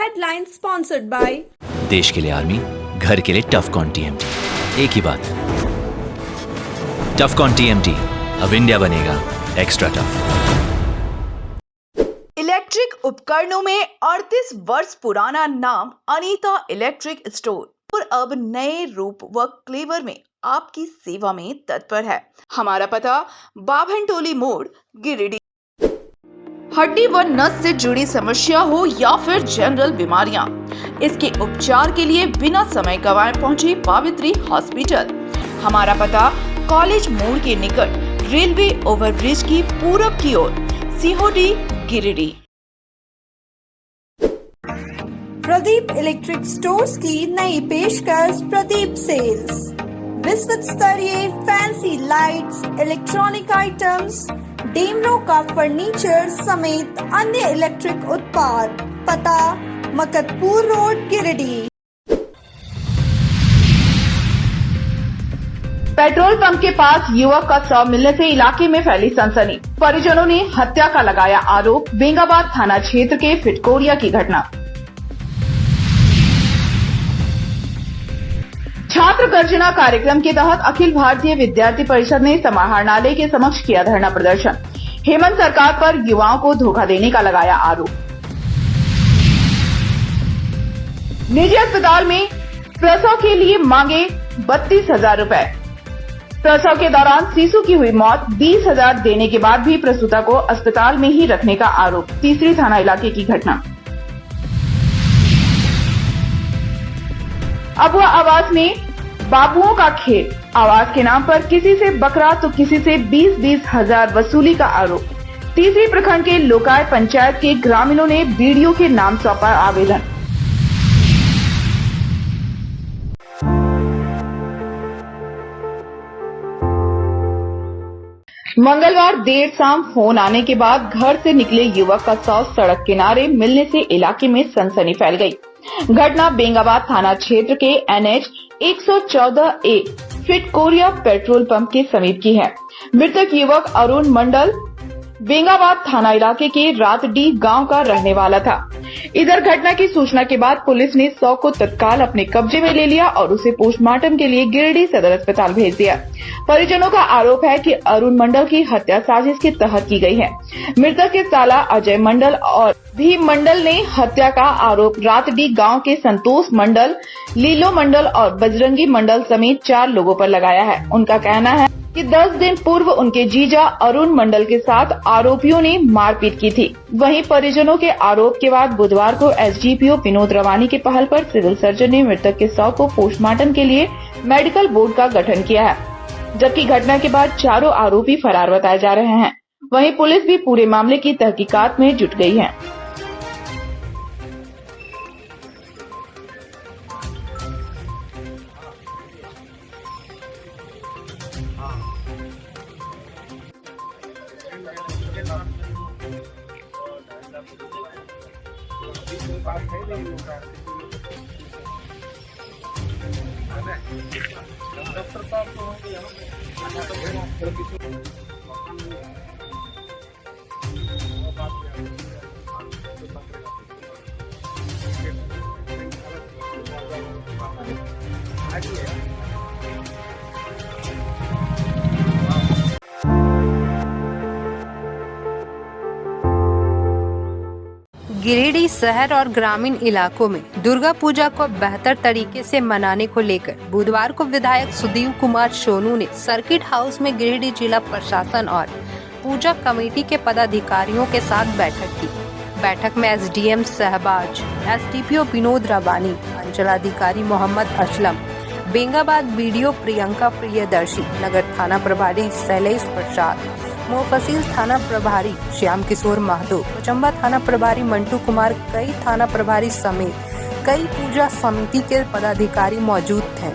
Headline sponsored by देश के लिए आर्मी, घर के लिए टफकॉन टीएमटी। एक ही बात, टफकॉन टीएमटी, अब इंडिया बनेगा एक्स्ट्रा टफ। इलेक्ट्रिक उपकरणों में 38 वर्ष पुराना नाम अनीता इलेक्ट्रिक स्टोर और अब नए रूप व क्लेवर में आपकी सेवा में तत्पर है। हमारा पता बाभनटोली मोड़, गिरिडीह। हड्डी व नस से जुड़ी समस्या हो या फिर जनरल बीमारियां, इसके उपचार के लिए बिना समय गंवाए पहुंचे पावित्री हॉस्पिटल। हमारा पता कॉलेज मोड़ के निकट रेलवे ओवरब्रिज की पूरब की ओर, सिहोडी, गिरिडीह। प्रदीप इलेक्ट्रिक स्टोर्स की नई पेशकश प्रदीप सेल्स। विश्व स्तरीय fancy lights, electronic items, Damro का फर्नीचर समेत अन्य इलेक्ट्रिक उत्पाद। पता Maktapur road, Giridih. Petrol pump के पास युवक का शव मिलने से इलाके में फैली सनसनी। परिजनों ने हत्या का लगाया आरोप। बेंगाबाद थाना क्षेत्र के फिटकोरिया की घटना। छात्र गर्जना कार्यक्रम के तहत अखिल भारतीय विद्यार्थी परिषद ने समाहरणालय के समक्ष किया धरना प्रदर्शन। हेमंत सरकार पर युवाओं को धोखा देने का लगाया आरोप। निजी अस्पताल में प्रसव के लिए मांगे 32,000 रुपए। प्रसव के दौरान शिशु की हुई मौत। 20,000 देने के बाद भी प्रसूता को अस्पताल में ही रखने का आरोप। तीसरी थाना इलाके की घटना। अबुआ आवास में बाबुओं का खेल। आवास के नाम पर किसी से बकरा तो किसी से 20-20 हजार वसूली का आरोप। तीसरी प्रखंड के लोकाय पंचायत के ग्रामीणों ने बीडीओ के नाम सौंपा आवेदन। मंगलवार देर शाम फोन आने के बाद घर से निकले युवक का शव सड़क किनारे मिलने से इलाके में सनसनी फैल गई। घटना बेंगाबाद थाना क्षेत्र के NH 114A Fitkoriya petrol pump के समीप की है। मृतक युवक अरुण मंडल बेंगाबाद थाना इलाके के रातडीह गांव का रहने वाला था। इधर घटना की सूचना के बाद पुलिस ने शव को तत्काल अपने कब्जे में ले लिया और उसे पोस्टमार्टम के लिए गिरिडीह सदर अस्पताल भेज दिया। परिजनों का आरोप है कि अरुण मंडल की हत्या साजिश के तहत की गई है। मृतक के साला अजय मंडल और भीम मंडल ने हत्या का आरोप रातडीह गांव के संतोष मंडल, लीलो मंडल और बजरंगी मंडल समेत 4 लोगों पर लगाया है। उनका कहना है कि 10 दिन पूर्व उनके जीजा अरुण मंडल के साथ आरोपियों ने मारपीट की थी। वहीं परिजनों के आरोप के बाद बुधवार को एसडीपीओ विनोद रवानी की पहल पर सिविल सर्जन ने मृतक के शव को पोस्टमार्टम के लिए मेडिकल बोर्ड का गठन किया है, जबकि घटना के बाद चारों आरोपी फरार बताए जा रहे हैं। वहीं पुलिस भी पूरे मामले की तहकीकात में जुट गई है। गिरिडीह शहर और ग्रामीण इलाकों में दुर्गा पूजा को बेहतर तरीके से मनाने को लेकर बुधवार को विधायक सुदीव कुमार सोनू ने सर्किट हाउस में गिरिडीह जिला प्रशासन और पूजा कमेटी के पदाधिकारियों के साथ बैठक की। बैठक में एसडीएम शहबाज, एसडीपीओ विनोद रवानी, अंचलाधिकारी मोहम्मद असलम, बेंगाबाद बीडीओ प्रियंका प्रियदर्शी, नगर थाना प्रभारी शैलेश प्रसाद, मोफसील थाना प्रभारी श्याम किशोर महतो, चंबा थाना प्रभारी मंटू कुमार, कई थाना प्रभारी समेत कई पूजा समिति के पदाधिकारी मौजूद थे।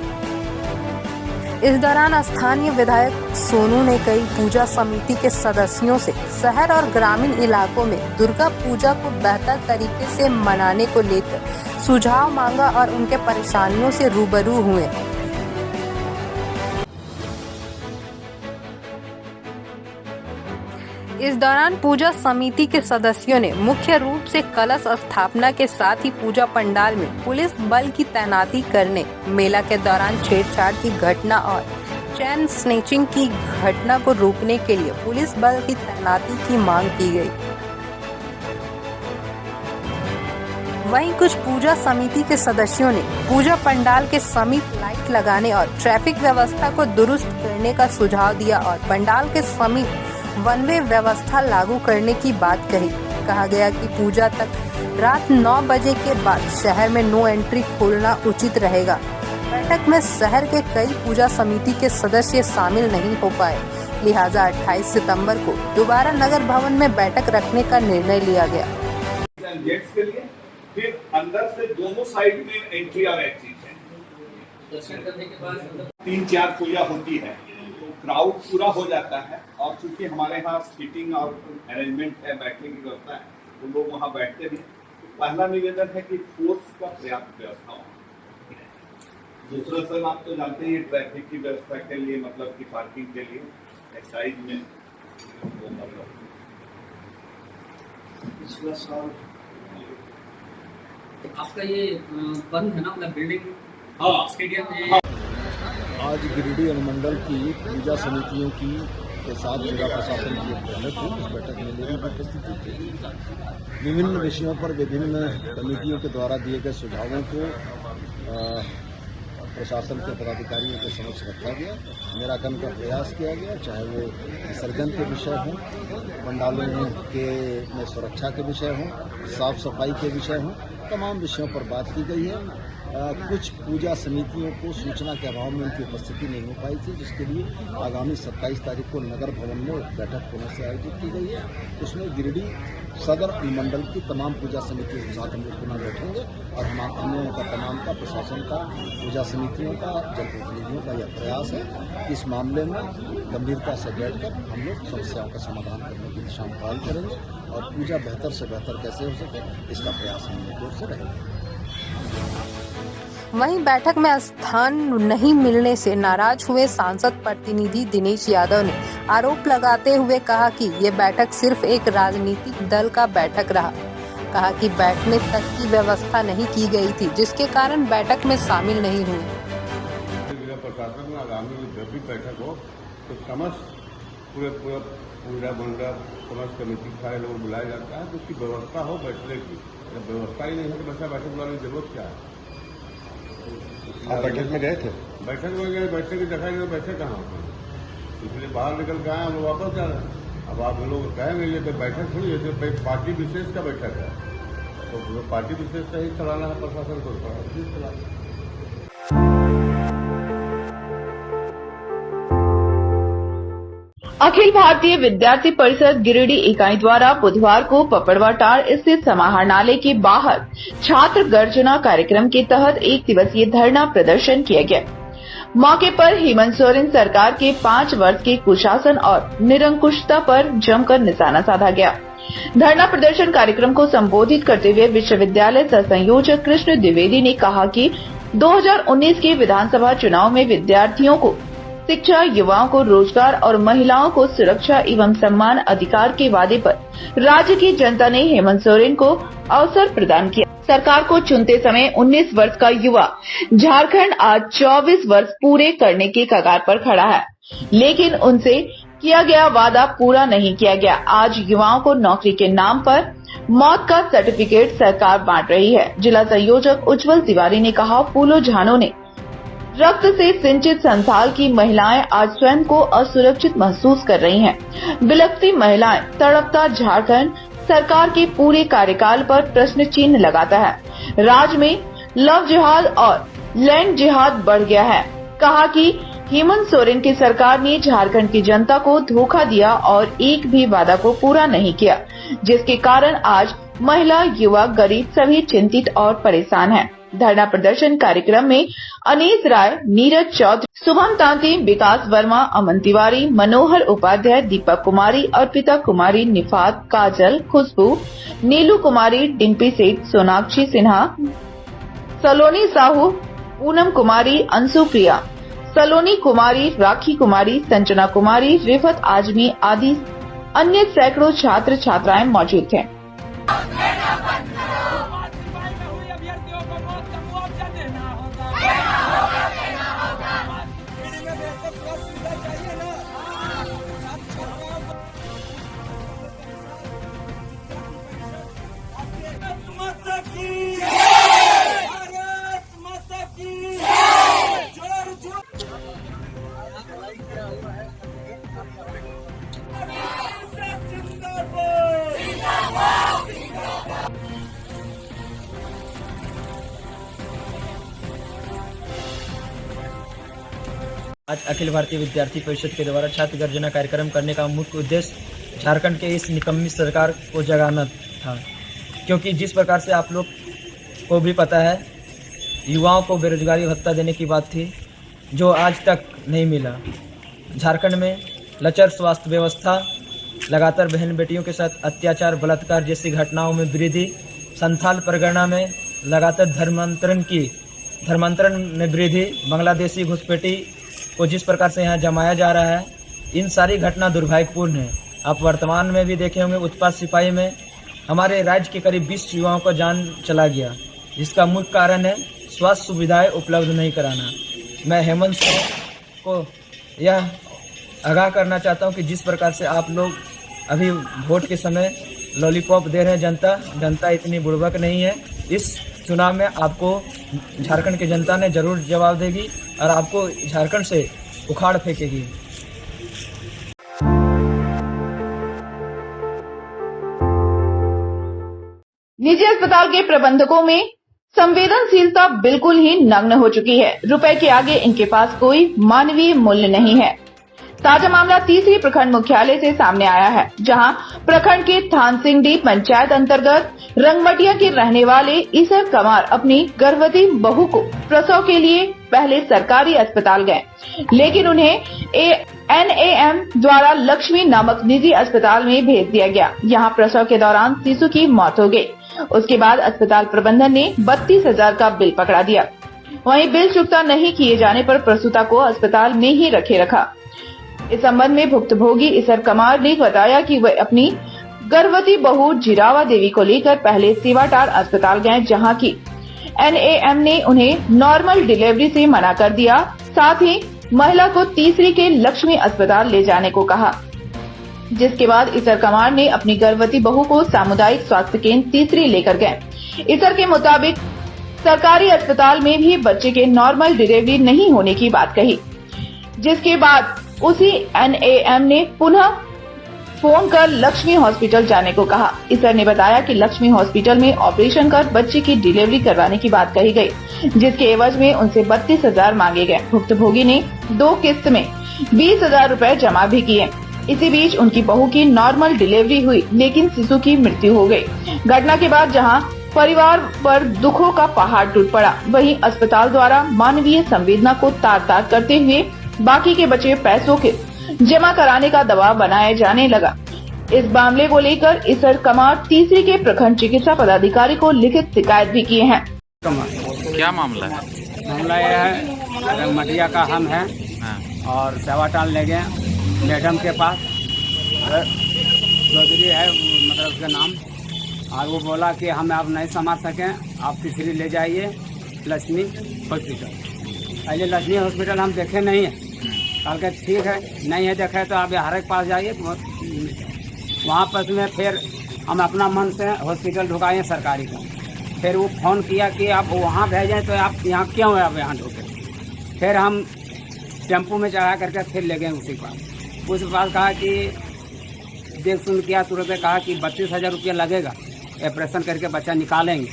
इस दौरान स्थानीय विधायक सोनू ने कई पूजा समिति के सदस्यों से शहर और ग्रामीण इलाकों में दुर्गा पूजा को बेहतर तरीके से मनाने को लेकर सुझाव मांगा और उनके परेशानियों से रूबरू हुए। इस दौरान पूजा समिति के सदस्यों ने मुख्य रूप से कलश स्थापना के साथ ही पूजा पंडाल में पुलिस बल की तैनाती करने, मेला के दौरान छेड़छाड़ की घटना और चैन स्नैचिंग की घटना को रोकने के लिए पुलिस बल की तैनाती की मांग की गई। वहीं कुछ पूजा समिति के सदस्यों ने पूजा पंडाल के समीप लाइट लगाने और ट्रैफिक व्यवस्था को दुरुस्त करने का सुझाव दिया और पंडाल के समीप वन वे व्यवस्था लागू करने की बात कही। कहा गया कि पूजा तक रात 9 बजे के बाद शहर में नो एंट्री खोलना उचित रहेगा। बैठक में शहर के कई पूजा समिति के सदस्य शामिल नहीं हो पाए, लिहाजा 28 सितंबर को दोबारा नगर भवन में बैठक रखने का निर्णय लिया गया। जेट्स के लिए फिर अंदर से दोनों साइड में एंट्री और एग्जिट है। दर्शन करने के बाद 3-4 पूजा होती है, क्राउड पूरा हो जाता है और चूंकि हमारे यहाँ सीटिंग और अरेंजमेंट है, बैठने की व्यवस्था है, तो लोग वहाँ बैठते भी। तो पहला निवेदन है कि फोर्स का पर्याप्त व्यवस्था हो। दूसरा सर, आप तो जानते हैं ट्रैफिक की व्यवस्था के लिए, मतलब कि पार्किंग के लिए एक्साइज में वो मतलब पिछला साल आपका ये बंद है ना, मतलब बिल्डिंग स्टेडियम में। आज गिरिडीह अनुमंडल की पूजा समितियों की के साथ जिला प्रशासन की एक बैठक हुई। इस बैठक में मेरी उपस्थिति थी। विभिन्न विषयों पर विभिन्न कमेटियों के द्वारा दिए गए सुझावों को प्रशासन के पदाधिकारियों के समक्ष रखा गया, निराकरण का प्रयास किया गया, चाहे वो विसर्जन के विषय हों, पंडालों के में सुरक्षा के विषय हों, साफ सफाई के विषय हों, तमाम विषयों पर बात की गई है। कुछ पूजा समितियों को सूचना के अभाव में उनकी उपस्थिति नहीं हो पाई थी, जिसके लिए आगामी 27 तारीख को नगर भवन में एक बैठक पुनः से आयोजित की गई है। उसमें गिरिडीह सदर अनुमंडल की तमाम पूजा समितियों के साथ हम लोग पुनः बैठेंगे और हम लोगों का तमाम का प्रशासन का, पूजा समितियों का, जनप्रतिनिधियों का यह प्रयास है कि इस मामले में गंभीरता से बैठकर हम लोग समस्याओं का समाधान करने की दिशा में पहल करेंगे और पूजा बेहतर से बेहतर कैसे हो सके इसका प्रयास हम लोग से रहेगा। वहीं बैठक में स्थान नहीं मिलने से नाराज हुए सांसद प्रतिनिधि दिनेश यादव ने आरोप लगाते हुए कहा कि ये बैठक सिर्फ एक राजनीतिक दल का बैठक रहा। कहा कि बैठने तक की व्यवस्था नहीं की गई थी, जिसके कारण बैठक में शामिल नहीं हुए। जिला प्रशासन में आगामी जब भी बैठक हो तो समस्त पूरा मंडल समस्त कमेटी सारे लोग बुलाया जाता है, तो उसकी व्यवस्था हो बैठने की। जब व्यवस्था ही नहीं है तो बैठक बुलाने की जरूरत क्या है? आप बैठक में गए थे? बैठक में गए, बैठक की दिखाई नहीं, बैठे कहाँ होते, इसलिए बाहर निकल के आए, हम वापस जा रहे हैं। अब आप लोग कहेंगे ये तो बैठक थोड़ी है, तो पार्टी विशेष का बैठक है, तो पार्टी विशेष से ही चलाना है प्रशासन को, चलाना। अखिल भारतीय विद्यार्थी परिषद गिरिडीह इकाई द्वारा बुधवार को पपड़वाटार स्थित समाहरणालय के बाहर छात्र गर्जना कार्यक्रम के तहत 1 दिवसीय धरना प्रदर्शन किया गया। मौके पर हेमंत सोरेन सरकार के 5 वर्ष के कुशासन और निरंकुशता पर जमकर निशाना साधा गया। धरना प्रदर्शन कार्यक्रम को संबोधित करते हुए विश्वविद्यालय सह संयोजक कृष्ण द्विवेदी ने कहा कि 2019 के विधानसभा चुनाव में विद्यार्थियों को शिक्षा, युवाओं को रोजगार और महिलाओं को सुरक्षा एवं सम्मान अधिकार के वादे पर राज्य की जनता ने हेमंत सोरेन को अवसर प्रदान किया। सरकार को चुनते समय 19 वर्ष का युवा झारखंड आज 24 वर्ष पूरे करने के कगार पर खड़ा है, लेकिन उनसे किया गया वादा पूरा नहीं किया गया। आज युवाओं को नौकरी के नाम पर मौत का सर्टिफिकेट सरकार बांट रही है। जिला संयोजक उज्जवल तिवारी ने कहा, फूलो झानो ने रक्त से सिंचित संथाल की महिलाएं आज स्वयं को असुरक्षित महसूस कर रही हैं। बिलखती महिलाएं, तड़पता झारखंड सरकार के पूरे कार्यकाल पर प्रश्न चिन्ह लगाता है। राज्य में लव जिहाद और लैंड जिहाद बढ़ गया है। कहा कि हेमंत सोरेन की सरकार ने झारखंड की जनता को धोखा दिया और एक भी वादा को पूरा नहीं किया, जिसके कारण आज महिला, युवा, गरीब सभी चिंतित और परेशान हैं। धरना प्रदर्शन कार्यक्रम में अनीस राय, नीरज चौधरी, शुभम तांती, विकास वर्मा, अमन तिवारी, मनोहर उपाध्याय, दीपक कुमारी, अर्पिता कुमारी, निफात, काजल, खुशबू, नीलू कुमारी, डिम्पी सेठ, सोनाक्षी सिन्हा, सलोनी साहू, पूनम कुमारी, अंशु प्रिया, सलोनी कुमारी, राखी कुमारी, संजना कुमारी, रिफत आजमी आदि अन्य सैकड़ों छात्र छात्राएं मौजूद थे। आज अखिल भारतीय विद्यार्थी परिषद के द्वारा छात्र गर्जना कार्यक्रम करने का मुख्य उद्देश्य झारखंड के इस निकम्मी सरकार को जगाना था, क्योंकि जिस प्रकार से आप लोग को भी पता है युवाओं को बेरोजगारी भत्ता देने की बात थी जो आज तक नहीं मिला। झारखंड में लचर स्वास्थ्य व्यवस्था, लगातार बहन बेटियों के साथ अत्याचार बलात्कार जैसी घटनाओं में वृद्धि, संथाल परगना में लगातार धर्मांतरण में वृद्धि, बांग्लादेशी घुसपैठी को जिस प्रकार से यहाँ जमाया जा रहा है, इन सारी घटना दुर्भाग्यपूर्ण है। आप वर्तमान में भी देखे होंगे उत्पाद सिपाही में हमारे राज्य के करीब 20 युवाओं का जान चला गया, जिसका मुख्य कारण है स्वास्थ्य सुविधाएं उपलब्ध नहीं कराना। मैं हेमंत सोरेन को यह आगाह करना चाहता हूं कि जिस प्रकार से आप लोग अभी वोट के समय लॉलीपॉप दे रहे हैं, जनता इतनी बुड़बक नहीं है। इस चुनाव में आपको झारखंड की जनता ने जरूर जवाब देगी और आपको झारखंड से उखाड़ फेंकेगी। निजी अस्पताल के प्रबंधकों में संवेदनशीलता बिल्कुल ही नग्न हो चुकी है। रुपए के आगे इनके पास कोई मानवीय मूल्य नहीं है। ताजा मामला तीसरी प्रखंड मुख्यालय से सामने आया है, जहां प्रखंड के थानसिंगडी पंचायत अंतर्गत रंगमटिया के रहने वाले ईसर कमार अपनी गर्भवती बहू को प्रसव के लिए पहले सरकारी अस्पताल गए, लेकिन उन्हें NAM द्वारा लक्ष्मी नामक निजी अस्पताल में भेज दिया गया। यहां प्रसव के दौरान शिशु की मौत हो गई। उसके बाद अस्पताल प्रबंधन ने 32,000 का बिल पकड़ा दिया। वहीं बिल चुकता नहीं किए जाने पर प्रसूता को अस्पताल में ही रखा। इस संबंध में भुक्तभोगी ईसर कमार ने बताया कि वह अपनी गर्भवती बहू जिरावा देवी को लेकर पहले सेवाटार अस्पताल गए, जहां की NAM ने उन्हें नॉर्मल डिलीवरी से मना कर दिया। साथ ही महिला को तीसरी के लक्ष्मी अस्पताल ले जाने को कहा, जिसके बाद ईसर कमार ने अपनी गर्भवती बहू को सामुदायिक स्वास्थ्य केंद्र तीसरी लेकर गए। ईसर के मुताबिक सरकारी अस्पताल में भी बच्चे के नॉर्मल डिलीवरी नहीं होने की बात कही, जिसके बाद उसी NAM ने पुनः फोन कर लक्ष्मी हॉस्पिटल जाने को कहा। ईसर ने बताया कि लक्ष्मी हॉस्पिटल में ऑपरेशन कर बच्चे की डिलीवरी करवाने की बात कही गई, जिसके एवज में उनसे 32,000 मांगे गए। भुक्तभोगी ने 2 किस्त में 20,000 रूपए जमा भी किए। इसी बीच उनकी बहू की नॉर्मल डिलीवरी हुई, लेकिन शिशु की मृत्यु हो गई। घटना के बाद जहां परिवार पर दुखों का पहाड़ टूट पड़ा, वहीं अस्पताल द्वारा मानवीय संवेदना को तार-तार करते हुए बाकी के बचे पैसों के जमा कराने का दबाव बनाया जाने लगा। इस मामले को लेकर ईसर कमार तीसरी के प्रखंड चिकित्सा पदाधिकारी को लिखित शिकायत भी किए हैं। क्या मामला है? मामला यह है, रंगमटिया का हम है और सेवाटाल ले गए मैडम के पास, चौधरी है मतलब उसका नाम, और वो बोला कि हम आप नहीं संभाल सकें, आप तीसरी ले जाइए लक्ष्मी हॉस्पिटल। पहले लक्ष्मी हॉस्पिटल हम देखे नहीं है, कल के ठीक है नहीं है देखे तो आप बिहार के पास जाइए। वहाँ पर में फिर हम अपना मन से हॉस्पिटल ढुकाए सरकारी का। फिर वो फोन किया कि आप वहाँ भेजें, तो आप यहाँ क्यों है, आप यहाँ ढुके। फिर हम टेम्पो में चढ़ा करके फिर ले गए उसी पास। उस पास कहा कि देख सुन किया, तुरंत कहा कि 32,000 रुपया लगेगा, ऑपरेशन करके बच्चा निकालेंगे।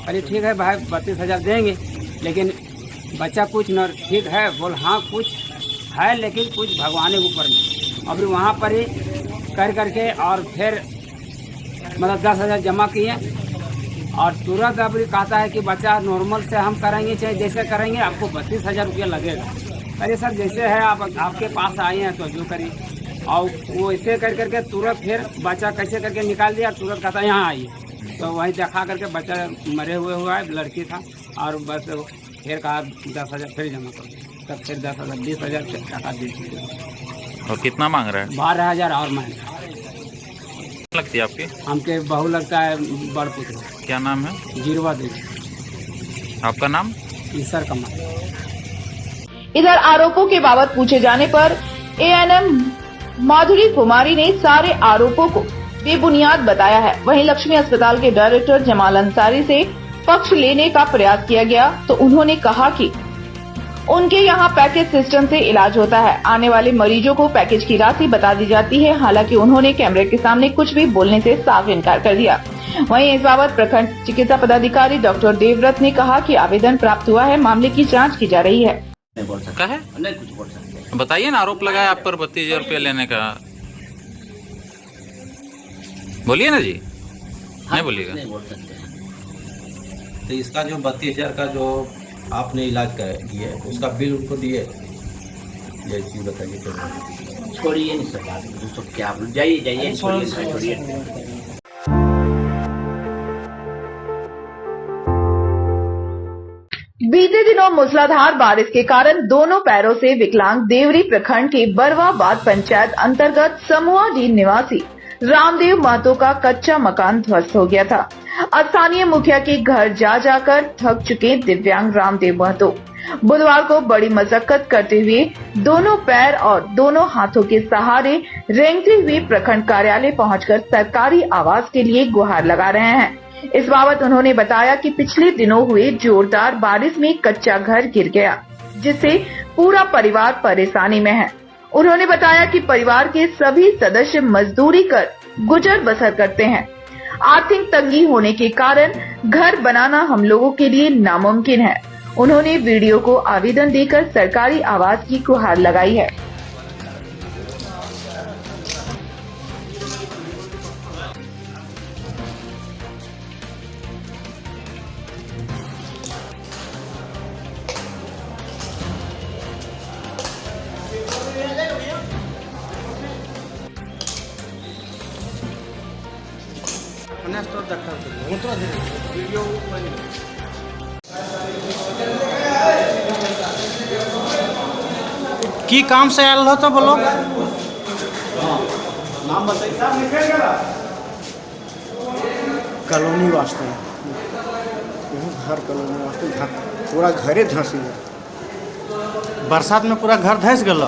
अरे ठीक है भाई 32,000 देंगे, लेकिन बच्चा कुछ न ठीक है, बोल हाँ कुछ है, लेकिन कुछ भगवान के ऊपर में। अभी वहाँ पर ही कर करके और फिर मतलब 10,000 जमा किए और तुरंत अभी कहता है कि बच्चा नॉर्मल से हम करेंगे, चाहे जैसे करेंगे आपको 32,000 रुपया लगेगा। अरे सर जैसे है आप आपके पास आए हैं तो जो करिए। और वो ऐसे कर करके तुरंत फिर बच्चा कैसे करके निकाल दिया, तुरंत कहता है यहाँ आइए। तो वहीं देखा करके बच्चा मरे हुआ है, लड़की था, और बस फिर कहा 10,000 फिर जमा कर, तब फिर 10,000 20,000 टाका दे दिया। और कितना मांग रहा है? 12,000 और मांग रहा है। लगती है आपकी? हमके बहू लगता है बड़ पुत्र। क्या नाम है? जीरवा देवी। आपका नाम? ईसर कमाल। इधर आरोपों के बाबत पूछे जाने पर एएनएम माधुरी कुमारी ने सारे आरोपों को बेबुनियाद बताया है। वहीं लक्ष्मी अस्पताल के डायरेक्टर जमाल अंसारी से पक्ष लेने का प्रयास किया गया तो उन्होंने कहा कि उनके यहाँ पैकेज सिस्टम से इलाज होता है, आने वाले मरीजों को पैकेज की राशि बता दी जाती है। हालांकि उन्होंने कैमरे के सामने कुछ भी बोलने से साफ इनकार कर दिया। वहीं इस बाबत प्रखंड चिकित्सा पदाधिकारी डॉक्टर देवव्रत ने कहा कि आवेदन प्राप्त हुआ है, मामले की जाँच की जा रही है। क्या है? नहीं कुछ बोल सकते। बताइए ना, आरोप लगाया आप पर 32,000 रुपया लेने का। बोलिए ना जी। नहीं बोलिएगा। नहीं बोल सकते। तो इसका जो 32,000 का जो आपने इलाज किया है उसका बिल उनको दिए? जैसी बताइए। छोड़िए नहीं सब बात, तो क्या जाइए जाइए, छोड़िए। बीते दिनों मूसलाधार बारिश के कारण दोनों पैरों से विकलांग देवरी प्रखंड के बरवाबाद पंचायत अंतर्गत समूहाडीह निवासी रामदेव महतो का कच्चा मकान ध्वस्त हो गया था। स्थानीय मुखिया के घर जा जाकर थक चुके दिव्यांग रामदेव महतो बुधवार को बड़ी मशक्कत करते हुए दोनों पैर और दोनों हाथों के सहारे रेंगते हुए प्रखंड कार्यालय पहुंचकर सरकारी आवास के लिए गुहार लगा रहे हैं। इस बाबत उन्होंने बताया कि पिछले दिनों हुए जोरदार बारिश में कच्चा घर गिर गया, जिससे पूरा परिवार परेशानी में है। उन्होंने बताया कि परिवार के सभी सदस्य मजदूरी कर गुजर बसर करते हैं। आर्थिक तंगी होने के कारण घर बनाना हम लोगों के लिए नामुमकिन है। उन्होंने वीडियो को आवेदन देकर सरकारी आवास की गुहार लगाई है। की काम से आयल हो तो बोलो। नाम बताइए। कॉलोनी वास्ते घर कॉलोनी वास्ते पूरा घरे धंसी बरसात में पूरा घर धंस गल।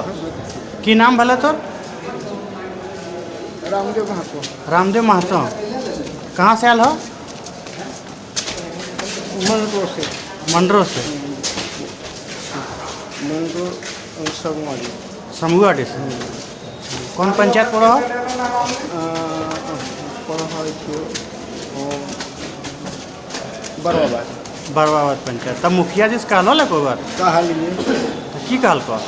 की नाम भले तो? रामदेव महतो। रामदेव महतो। कहाँ से आयल हो? मंडरो से। मंडरो से। मंडरो समूहाडीह से। कौन पंचायत पड़ा हो? बरवाबाद। बरवाबाद पंचायत। तब मुखिया जी से कहलो ले को बात? कहा लिए तो की कहल को?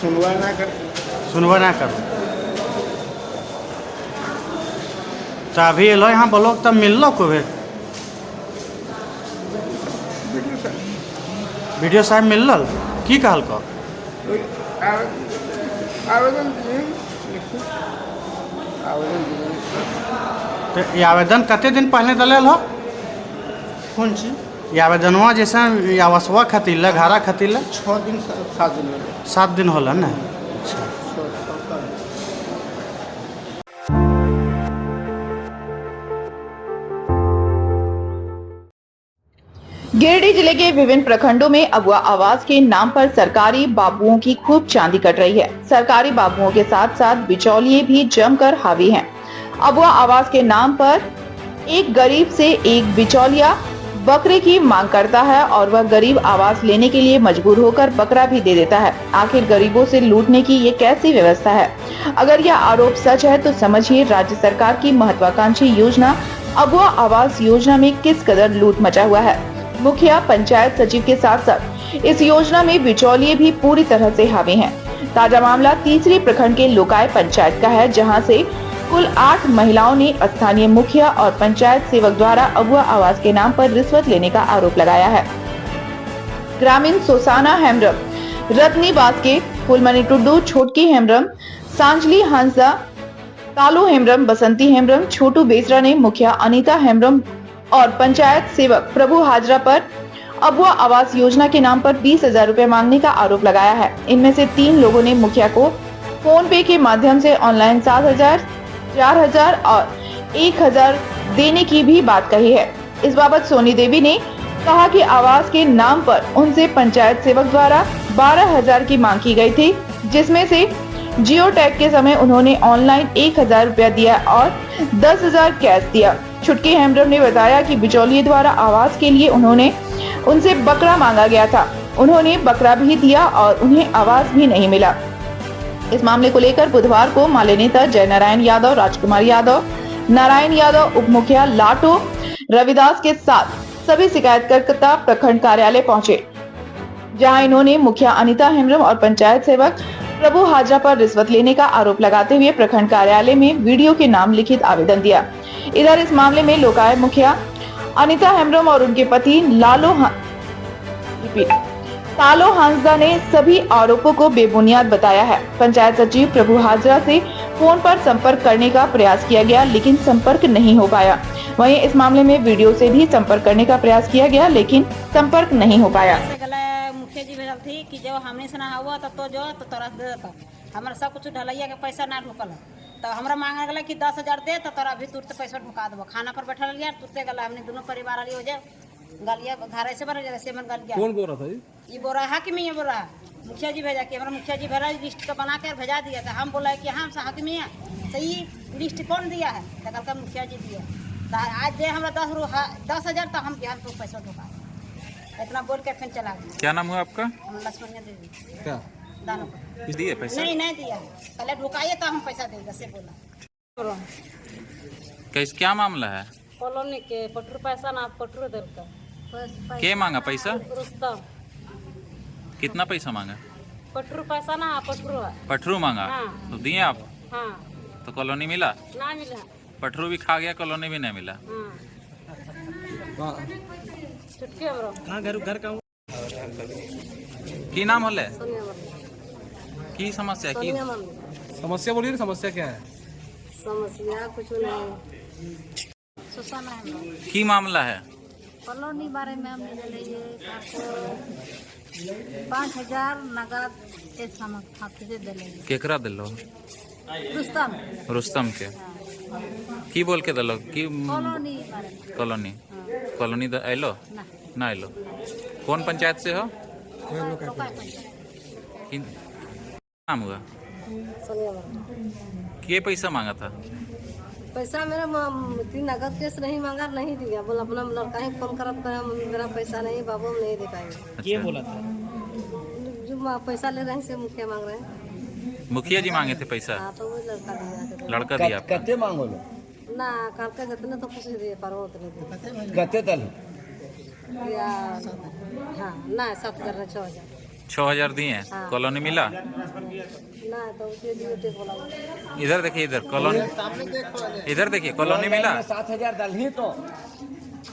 सुनवाई ना कर। सुनवा ना कर। तो अभी एलो यहाँ बोलो तब मिल लो को भी? वीडियो साहब मिल लो की कहल को? आवेदन तो ये आवेदन कते दिन पहले दल हो? कौन चीज? ये आवेदनवा जैसे आवासवा खातिर घरा खातिर 6 दिन 7 दिन 7 दिन होला ना। गिरिडीह जिले के विभिन्न प्रखंडों में अगुआ आवास के नाम पर सरकारी बाबुओं की खूब चांदी कट रही है। सरकारी बाबुओं के साथ साथ बिचौलिए भी जमकर हावी हैं। अगुआ आवास के नाम पर एक गरीब से एक बिचौलिया बकरे की मांग करता है और वह गरीब आवास लेने के लिए मजबूर होकर बकरा भी दे देता है। आखिर गरीबों से लूटने की ये कैसी व्यवस्था है? अगर यह आरोप सच है तो समझिए राज्य सरकार की महत्वाकांक्षी योजना अगुआ आवास योजना में किस कदर लूट मचा हुआ है। मुखिया, पंचायत सचिव के साथ साथ इस योजना में बिचौलिए भी पूरी तरह से हावी हैं। ताजा मामला तीसरी प्रखंड के लोकाय पंचायत का है, जहां से कुल 8 महिलाओं ने स्थानीय मुखिया और पंचायत सेवक द्वारा अगुआ आवास के नाम पर रिश्वत लेने का आरोप लगाया है। ग्रामीण सोसाना हेम्ब्रम, रत्नी बास्के, फुलमणि टुड्डू, छोटकी हेम्ब्रम, सांजलि हंसा, कालू हेम्ब्रम, बसंती हेम्ब्रम, छोटू बेसरा ने मुखिया अनीता हेम्ब्रम और पंचायत सेवक प्रभु हाजरा पर अगुआ आवास योजना के नाम पर 20,000 रुपए मांगने का आरोप लगाया है। इनमें से 3 लोगों ने मुखिया को फोन पे के माध्यम से ऑनलाइन 7,000, 4,000 और 1,000 देने की भी बात कही है। इस बाबत सोनी देवी ने कहा कि आवास के नाम पर उनसे पंचायत सेवक द्वारा 12,000 की मांग की गई थी, जिसमें से जियो टैग के समय उन्होंने ऑनलाइन 1,000 रुपया दिया और 10,000 कैश दिया। छुटकी हेम्ब्रम ने बताया कि बिचौलिए द्वारा आवास के लिए उनसे बकरा मांगा गया था। उन्होंने बकरा भी दिया और उन्हें आवास भी नहीं मिला। इस मामले को लेकर बुधवार को माले नेता जय नारायण यादव, राजकुमार यादव, नारायण यादव, उप मुखिया लाटो रविदास के साथ सभी शिकायतकर्ता प्रखंड कार्यालय पहुंचे, जहां इन्होंने मुखिया अनिता हेम्ब्रम और पंचायत सेवक प्रभु हाजरा पर रिश्वत लेने का आरोप लगाते हुए प्रखंड कार्यालय में वीडियो के नाम लिखित आवेदन दिया। इधर इस मामले में लोकायुक्त मुखिया अनिता हेम्ब्रम और उनके पति तालो हांसदा ने सभी आरोपों को बेबुनियाद बताया है। पंचायत सचिव प्रभु हाजरा से फोन पर संपर्क करने का प्रयास किया गया, लेकिन संपर्क नहीं हो पाया। वहीं इस मामले में वीडियो से भी संपर्क करने का प्रयास किया गया, लेकिन संपर्क नहीं हो पाया। मुखिया जी भेजल थी कि जो हमने सुना हुआ तो तोरा दे देता, हमारा सब कुछ ढलैया के पैसा ना ढुकल, तो हमरा मांगा गला कि 10,000 दे, तो तोरा अभी तुरंत पैसा ढुका देबो। खाना पर बैठल लिया तुरंत गला, हमने दोनों परिवार वाली हो जाए गलिया घर से बना जैसे मन गल गया। कौन बोल रहा था ये बोल रहा है कि मैं ये बोल रहा मुखिया जी भेजा कि हमारा मुखिया जी भेजा लिस्ट का बना कर भेजा दिया था। हम बोला कि हम हाकिम सही लिस्ट कौन दिया है, तो कल का मुखिया जी दिया। तो आज दे हमरा 10,000 तो हम बिहार को पैसा ढुका इतना बोल के फिर चला गया। क्या नाम हुआ आपका? लक्ष्मण देवी। क्या दानो दिए पैसा? नहीं दिया, पहले ढुकाइए तो हम पैसा देगा से बोला। कैसे क्या मामला है? कॉलोनी के पटरू पैसा ना पटरू दल का के मांगा पैसा? रुस्तम। कितना पैसा मांगा? पटरू पैसा ना पटरू है। पटरू मांगा? हाँ। तो दिए आप? हाँ। तो कॉलोनी मिला? ना मिला। पटरू भी खा गया, कॉलोनी भी नहीं मिला। हाँ। घर का की नाम होले? की समस्या की समस्या बोलिए, समस्या क्या है? समस्या कुछ नहीं, सुसाना है की मामला है? कॉलोनी बारे में हमने लिए 5,000 नगद के खाते से दिले। केकरा दिलो? रुस्तम के की बोल के दिलो? की कॉलोनी बारे में। कॉलोनी कॉलोनी आइलो ना आइलो? कौन पंचायत से हो? नाम हुआ? के पैसा मांगा था? पैसा मेरा नगद केस नहीं मांगा, नहीं दिया। बोला अपना लड़का ही फोन करब कर, मेरा पैसा नहीं बाबू, हम नहीं दे पाएंगे। ये बोला था जो पैसा ले रहे हैं से मुखिया मांग रहे हैं। मुखिया जी मांगे थे पैसा? हाँ, तो वही लड़का दिया। लड़का दिया? कते मांगो लो ना काल के जितने तो कुछ दिए पर उतने कते तल या हाँ ना 7,000 6,000 6,000 दिए। हाँ। कॉलोनी मिला? ना तो उसे दिए बोला। इधर देखिए, इधर कॉलोनी, इधर देखिए कॉलोनी मिला? 7,000 दल ही तो।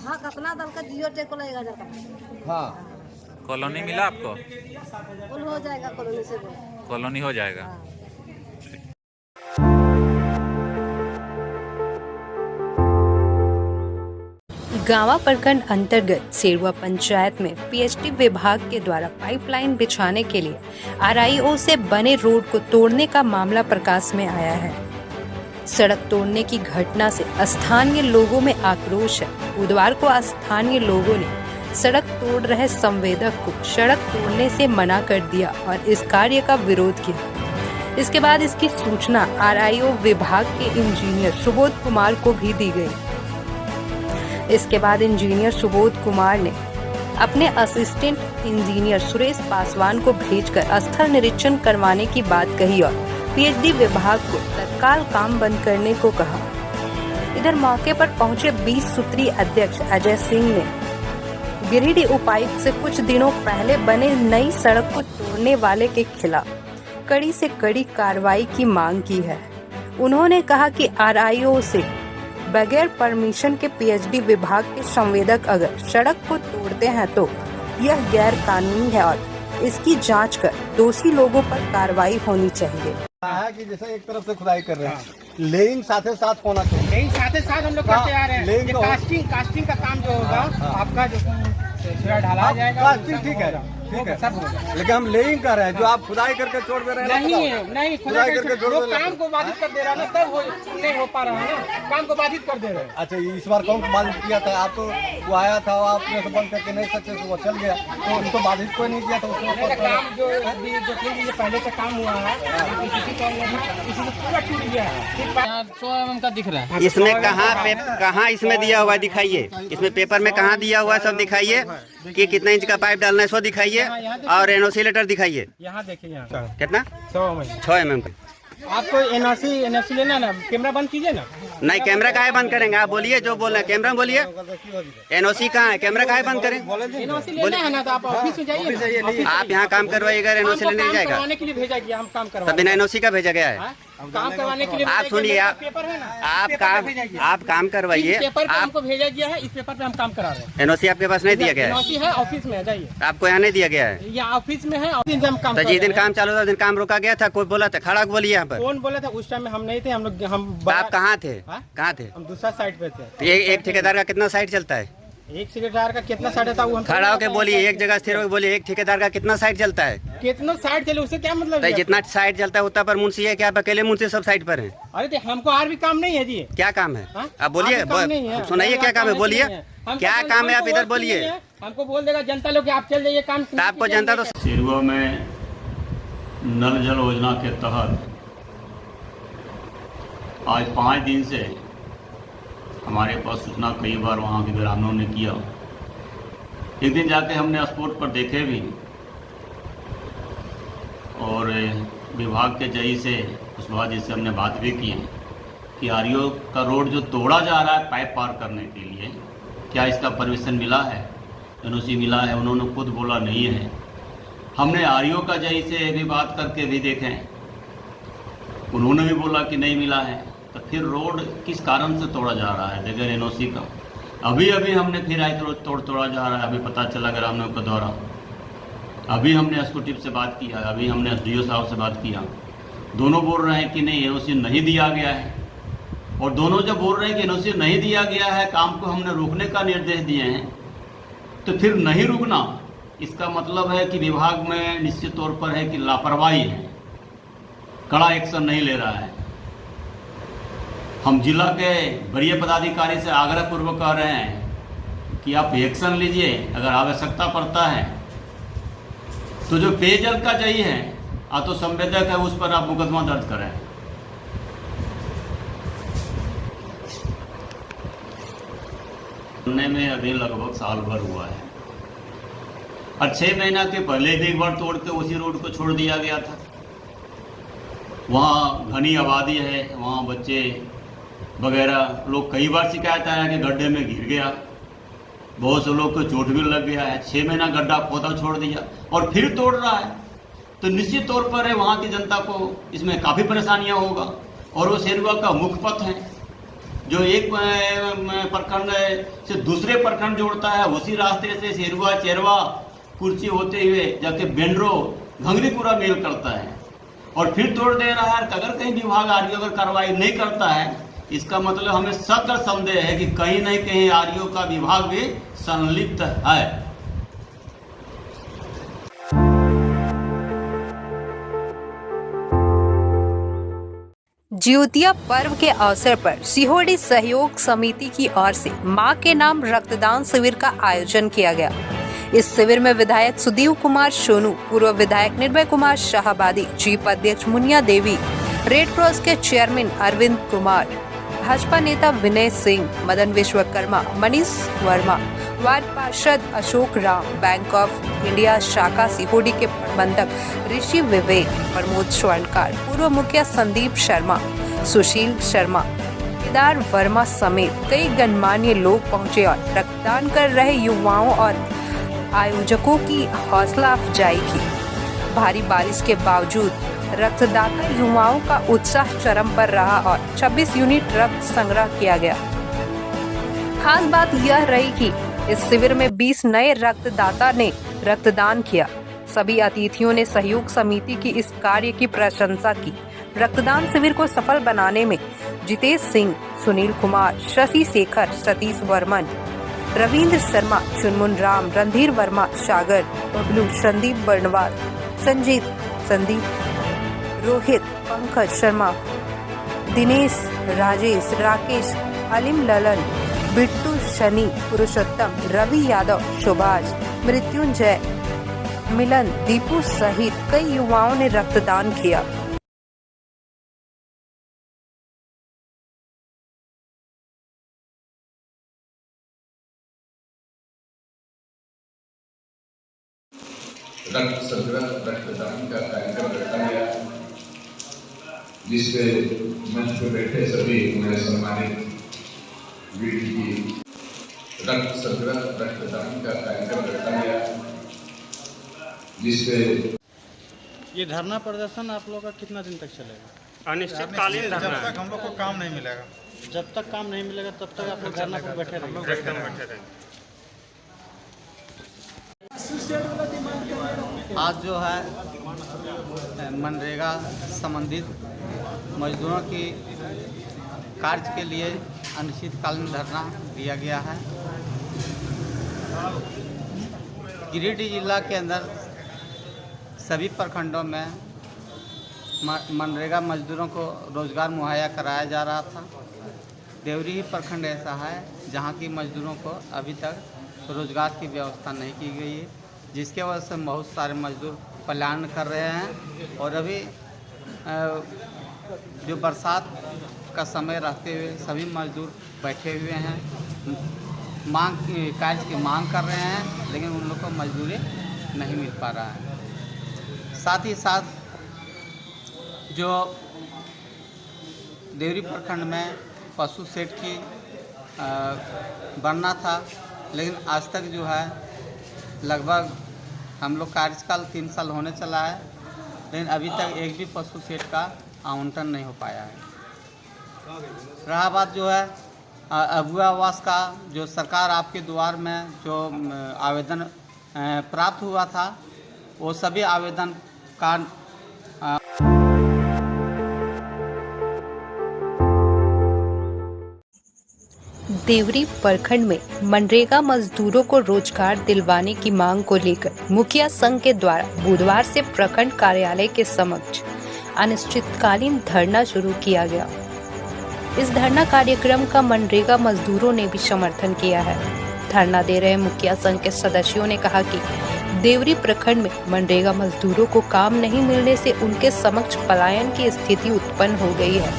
हाँ, कितना दल का जियो टेक को 1,000 का। हाँ, कॉलोनी मिला आपको? कुल हो जाएगा कॉलोनी से। कॉलोनी हो जाएगा। हाँ। गांवा प्रखंड अंतर्गत सेरुआ पंचायत में पीएचडी विभाग के द्वारा पाइपलाइन बिछाने के लिए आरआईओ से बने रोड को तोड़ने का मामला प्रकाश में आया है। सड़क तोड़ने की घटना से स्थानीय लोगों में आक्रोश है। बुधवार को स्थानीय लोगों ने सड़क तोड़ रहे संवेदक को सड़क तोड़ने से मना कर दिया और इस कार्य का विरोध किया। इसके बाद इसकी सूचना आरआईओ विभाग के इंजीनियर सुबोध कुमार को भी दी गई। इसके बाद इंजीनियर सुबोध कुमार ने अपने असिस्टेंट इंजीनियर सुरेश पासवान को भेजकर स्थल निरीक्षण करवाने की बात कही और पीएचडी विभाग को तत्काल काम बंद करने को कहा। इधर मौके पर पहुंचे 20 सूत्रीय अध्यक्ष अजय सिंह ने गिरिडीह उपायुक्त से कुछ दिनों पहले बने नई सड़क को तोड़ने वाले के खिलाफ कड़ी से कड़ी कार्रवाई की मांग की है। उन्होंने कहा कि आरआईओ से बगैर परमिशन के पीएचडी विभाग के संवेदक अगर सड़क को तोड़ते हैं तो यह गैर कानूनी है और इसकी जांच कर दोषी लोगों पर कार्रवाई होनी चाहिए। है कि जैसे एक तरफ से खुदाई कर रहे हैं, लेइंग साथ होना चाहिए। लेकिन साथ हम लोग करते आ रहे हैं। कास्टिंग का काम जो होगा आपका जो ढाला जाएगा, कास्टिंग ठीक है, ठीक है, लेकिन हम लेइंग कर रहे हैं, जो आप खुदाई करके छोड़ दे रहे हैं नहीं खुदाई करके छोड़ दे रहे हैं। काम को बाधित कर दे रहा है ना, तब नहीं हो पा रहा है ना, काम को बाधित कर दे रहे हैं। अच्छा, इस बार कौन बाधित किया था? आप तो वो आया था, आपने तो बंद करके नहीं सकते, वो चल गया, तो उनको बाधित कोई नहीं किया था उसमें। काम जो पहले का काम हुआ है इसमें पूरा टूट गया है। 100 mm का दिख रहा है। इसमें कहाँ इसमें दिया हुआ है दिखाइए, इसमें पेपर में कहाँ दिया हुआ है सब दिखाइए, कि कितना इंच का पाइप डालना है सो दिखाइए, और एनओसी लेटर दिखाइए। यहाँ देखिए, यहाँ कितना? 6 mm का। आपको एनओसी लेना ना, कैमरा बंद कीजिए ना। नहीं, कैमरा काहे बंद करेंगे? आप बोलिए, जो बोलना है कैमरा में बोलिए। एनओसी कहाँ है? कैमरा काहे बंद करें? एनओसी लेना है ना, तो आप ऑफिस में जाइए। आप यहाँ काम करवाइएगा, एनओसी लेने नहीं जाएगा? करवाने के लिए भेजा गया, हम काम करवा। तब बिना एनओसी का भेजा गया है? काम करवाने के लिए आप सुनिए, आप काम करवाइए। पेपर पे हमको भेजा गया है, इस पेपर पे हम काम करा रहे हैं। एनओसी आपके पास नहीं दिया गया है? एनओसी है, ऑफिस में जाइए। आपको यहाँ नहीं दिया गया है? यहाँ ऑफिस में है, ऑफिस में हम काम। तो जिस दिन काम चालू था उस दिन काम रोका गया था? कोई बोला था? खड़ा बोलिए यहाँ पर। कौन बोला था? उस टाइम में हम नहीं थे, हम लोग आप कहाँ थे? कहाँ थे? हम दूसरा साइड पे थे। एक ठेकेदार का कितना साइड चलता है? एक ठेकेदार का कितना साइड था? वो खड़ा होकर बोलिए, एक जगह स्थिर होकर बोलिए, एक ठेकेदार का कितना साइड चलता है? कितना साइड चले, उससे क्या मतलब? तो जितना साइड चलता है उतना पर मुंशी है क्या? आप अकेले मुंशी सब साइड पर हैं? अरे तो हमको और भी काम नहीं है जी। क्या काम है? आप बोलिए, सुनाइए, क्या काम है? बोलिए, क्या काम है? आप इधर बोलिए। हमको बोल देगा जनता लोग कि आप चल जाइए काम। आपको जनता तो शेरवा में नल जल योजना के तहत आज 5 दिन से हमारे पास सूचना कई बार वहाँ के ग्रामीणों ने किया। एक दिन जाके हमने स्पॉट पर देखे भी, और विभाग के जई से उस बाद जिससे हमने बात भी की है कि आरओ का रोड जो तोड़ा जा रहा है पाइप पार करने के लिए, क्या इसका परमिशन मिला है, एनओसी मिला है? उन्होंने खुद बोला नहीं है। हमने आरओ का जई से भी बात करके भी देखें, उन्होंने भी बोला कि नहीं मिला है। तो फिर रोड किस कारण से तोड़ा जा रहा है बगैर एनओसी का? अभी हमने फिर आज रोड तोड़ा जा रहा है, अभी पता चला ग्रामीणों के द्वारा। अभी हमने एसकोटिव से बात किया, अभी हमने एसडीओ साहब से बात किया, दोनों बोल रहे हैं कि नहीं एनओसी नहीं दिया गया है। और दोनों जब बोल रहे हैं कि एनओसी नहीं दिया गया है, काम को हमने रोकने का निर्देश दिए हैं, तो फिर नहीं रुकना, इसका मतलब है कि विभाग में निश्चित तौर पर है कि लापरवाही है, कड़ा एक्शन नहीं ले रहा है। हम जिला के वरीय पदाधिकारी से आग्रह पूर्वक कह रहे हैं कि आप एक्शन लीजिए, अगर आवश्यकता पड़ता है तो जो पेयजल का चाहिए है तो संवेदक है, उस पर आप मुकदमा दर्ज करें। में अभी लगभग साल भर हुआ है, और 6 महीना के पहले भी एक बार तोड़ के उसी रोड को छोड़ दिया गया था। वहाँ घनी आबादी है, वहाँ बच्चे वगैरह लोग, कई बार शिकायत आया कि गड्ढे में गिर गया, बहुत से लोग को चोट भी लग गया है। 6 महीना गड्ढा खोदा छोड़ दिया और फिर तोड़ रहा है, तो निश्चित तौर पर है वहाँ की जनता को इसमें काफ़ी परेशानियाँ होगा। और वो शेरवा का मुख्य पथ है जो एक प्रखंड से दूसरे प्रखंड जोड़ता है, उसी रास्ते से शेरवा चेरवा कुर्सी होते हुए जाके बेंड्रो घंगरीपुरा मेल करता है, और फिर तोड़ दे रहा है। अगर कहीं विभाग आरओ अगर कार्रवाई नहीं करता है, इसका मतलब हमें शक और संदेह है कि कहीं न कहीं आरओ का विभाग भी संलिप्त है। जिउतिया पर्व के अवसर पर सिहोड़ी सहयोग समिति की ओर से मां के नाम रक्तदान शिविर का आयोजन किया गया। इस शिविर में विधायक सुदीव कुमार सोनू, पूर्व विधायक निर्भय कुमार शाहबादी, जीप अध्यक्ष मुनिया देवी, रेड क्रॉस के चेयरमैन अरविंद कुमार, भाजपा नेता विनय सिंह, मदन विश्वकर्मा, मनीष वर्मा, वार्ड पार्षद Ashok Ram, bank of India शाखा सिहोड़ी के प्रबंधक ऋषि विवेक, प्रमोद स्वर्णकार, पूर्व मुखिया संदीप शर्मा, सुशील शर्मा, केदार वर्मा समेत कई गणमान्य लोग पहुंचे और रक्तदान कर रहे युवाओं और आयोजकों की हौसला अफजाई की। भारी बारिश के बावजूद रक्तदाता युवाओं का उत्साह चरम पर रहा और 26 यूनिट रक्त संग्रह किया गया। खास बात यह रही कि इस शिविर में 20 नए रक्तदाता ने रक्तदान किया। सभी अतिथियों ने सहयोग समिति की इस कार्य की प्रशंसा की। रक्तदान शिविर को सफल बनाने में जितेश सिंह, सुनील कुमार, शशि शेखर, सतीश वर्मन, रविंद्र शर्मा, चुनमुन राम, रणधीर वर्मा, सागर, बबलू, संदीप बर्नवाल, संजीत, संदीप, रोहित, पंकज शर्मा, दिनेश, राजेश, राकेश, अलीम ललन, बिट्टू, शनि, पुरुषोत्तम, रवि यादव, सुभाष, मृत्युंजय, मिलन, दीपू सहित कई युवाओं ने रक्तदान किया। रक्त संग्रह रक्तदान का कार्यक्रम रखा गया, जिसपे मंच पर बैठे सभी उन्हें सम्मानित की। रक्त संग्रह रक्तदान का कार्यक्रम रखा गया, जिसपे ये धरना प्रदर्शन आप लोग का कितना दिन तक चलेगा? अनिश्चितकालीन धरना। जब तक हम लोग को काम नहीं मिलेगा। जब तक काम नहीं मिलेगा तब तक आप लोग धरना पर बैठे रहेंगे। आज जो है मनरेगा संबंधित मजदूरों की कार्य के लिए अनिश्चितकालीन धरना दिया गया है। गिरिडीह जिला के अंदर सभी प्रखंडों में मनरेगा मजदूरों को रोज़गार मुहैया कराया जा रहा था। देवरी ही प्रखंड ऐसा है जहां की मजदूरों को अभी तक रोज़गार की व्यवस्था नहीं की गई है, जिसके वजह से बहुत सारे मजदूर पलायन कर रहे हैं। और अभी जो बरसात का समय रहते हुए सभी मजदूर बैठे हुए हैं, कार्य की मांग कर रहे हैं, लेकिन उन लोग को मजदूरी नहीं मिल पा रहा है। साथ ही साथ जो देवरी प्रखंड में पशु शेड की बनना था, लेकिन आज तक जो है लगभग हम लोग कार्यकाल 3 साल होने चला है, लेकिन अभी तक एक भी पशु शेड का आवंटन नहीं हो पाया है। रहा बात जो है अबुआ आवास का, जो सरकार आपके द्वार में जो आवेदन प्राप्त हुआ था, वो सभी आवेदन का देवरी प्रखंड में मनरेगा मजदूरों को रोजगार दिलवाने की मांग को लेकर मुखिया संघ के द्वारा बुधवार से प्रखंड कार्यालय के समक्ष अनिश्चितकालीन धरना शुरू किया गया। इस धरना कार्यक्रम का मनरेगा मजदूरों ने भी समर्थन किया है। धरना दे रहे मुखिया संघ के सदस्यों ने कहा कि देवरी प्रखंड में मनरेगा मजदूरों को काम नहीं मिलने से उनके समक्ष पलायन की स्थिति उत्पन्न हो गई है।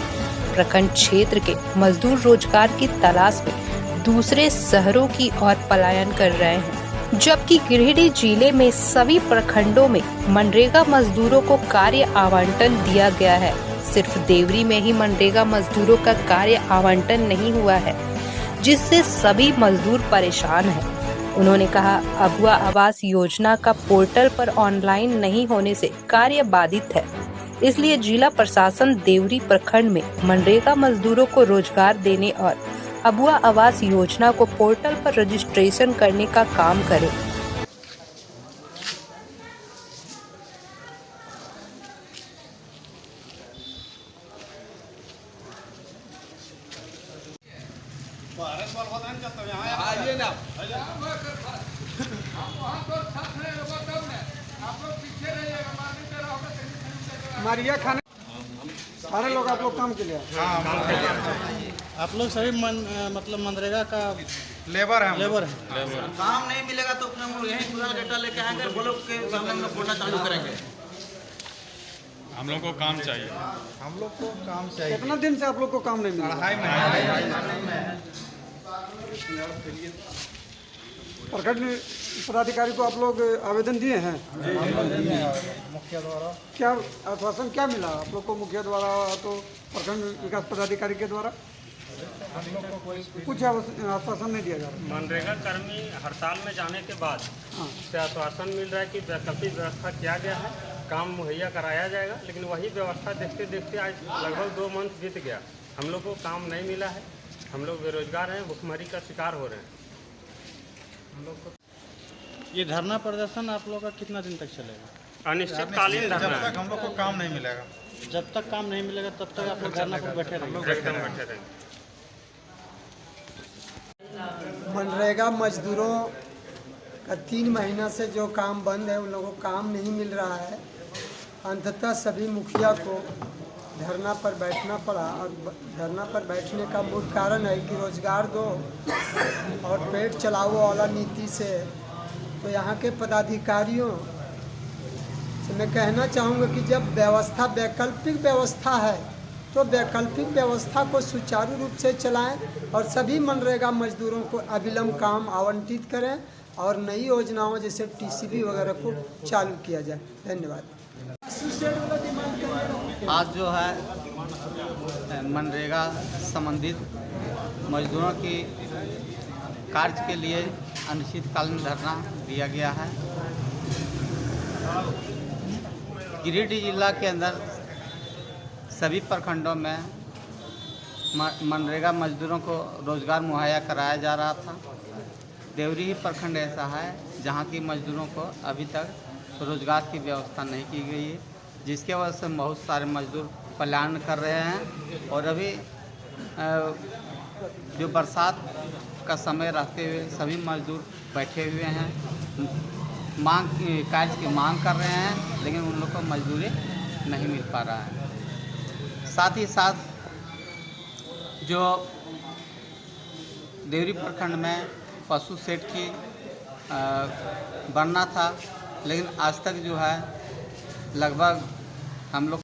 प्रखंड क्षेत्र के मजदूर रोजगार की तलाश में दूसरे शहरों की ओर पलायन कर रहे हैं, जबकि गिरिडीह जिले में सभी प्रखंडों में मनरेगा मजदूरों को कार्य आवंटन दिया गया है। सिर्फ देवरी में ही मनरेगा मजदूरों का कार्य आवंटन नहीं हुआ है, जिससे सभी मजदूर परेशान हैं। उन्होंने कहा, अबुआ आवास योजना का पोर्टल पर ऑनलाइन नहीं होने से कार्य बाधित है, इसलिए जिला प्रशासन देवरी प्रखंड में मनरेगा मजदूरों को रोजगार देने और अबुआ आवास योजना को पोर्टल पर रजिस्ट्रेशन करने का काम करे। मारिया खाने सारे लोग आप लोग काम के लिए आप लोग सभी मतलब मनरेगा का लेबर है। काम नहीं मिलेगा तो अपने यही पूरा डेटा लेके आएंगे, बोलो के हम लोग बोलना चालू करेंगे। हम लोग को काम चाहिए। हम लोग को काम चाहिए। कितना दिन से आप लोग को काम नहीं मिला? 2.5 महीने। प्रखंड पदाधिकारी को आप लोग आवेदन दिए हैं? मुखिया द्वारा क्या आश्वासन क्या मिला आप लोग को? मुखिया द्वारा तो प्रखंड विकास पदाधिकारी के द्वारा हम लोग को कुछ आश्वासन नहीं दिया जा रहा। मनरेगा कर्मी हड़ताल में जाने के बाद उससे आश्वासन मिल रहा है कि वैकल्पिक व्यवस्था किया गया है, काम मुहैया कराया जाएगा, लेकिन वही व्यवस्था देखते देखते आज लगभग 2 मंथ बीत गया, हम लोग को काम नहीं मिला है। हम लोग बेरोजगार हैं, भुखमरी का शिकार हो रहे हैं। हम लोग को ये धरना प्रदर्शन आप लोग का कितना दिन तक चलेगा? अनिश्चितकालीन धरना। जब तक हम लोग को काम नहीं मिलेगा। जब तक काम नहीं मिलेगा तब तक आप लोग धरना पर बैठे रहेंगे। मनरेगा मजदूरों का 3 महीना से जो काम बंद है, उन लोगों को काम नहीं मिल रहा है। अंततः सभी मुखिया को धरना पर बैठना पड़ा और धरना पर बैठने का मूल कारण है कि रोजगार दो और पेट चलाओ वाला नीति से। तो यहाँ के पदाधिकारियों से मैं कहना चाहूँगा कि जब व्यवस्था वैकल्पिक व्यवस्था है तो वैकल्पिक व्यवस्था को सुचारू रूप से चलाएं और सभी मनरेगा मजदूरों को अविलंब काम आवंटित करें और नई योजनाओं जैसे टीसीबी वगैरह को चालू किया जाए। धन्यवाद। आज जो है मनरेगा संबंधित मजदूरों की कार्य के लिए अनिश्चितकालीन धरना दिया गया है। गिरिडीह जिला के अंदर सभी प्रखंडों में मनरेगा मजदूरों को रोज़गार मुहैया कराया जा रहा था। देवरी ही प्रखंड ऐसा है जहां की मजदूरों को अभी तक रोज़गार की व्यवस्था नहीं की गई है, जिसके वजह से बहुत सारे मजदूर पलायन कर रहे हैं। और अभी जो बरसात का समय रहते हुए सभी मजदूर बैठे हुए हैं, कार्य की मांग कर रहे हैं, लेकिन उन लोग को मजदूरी नहीं मिल पा रहा है। साथ ही साथ जो देवरी प्रखंड में पशु शेड की बनना था, लेकिन आज तक जो है लगभग हम लोग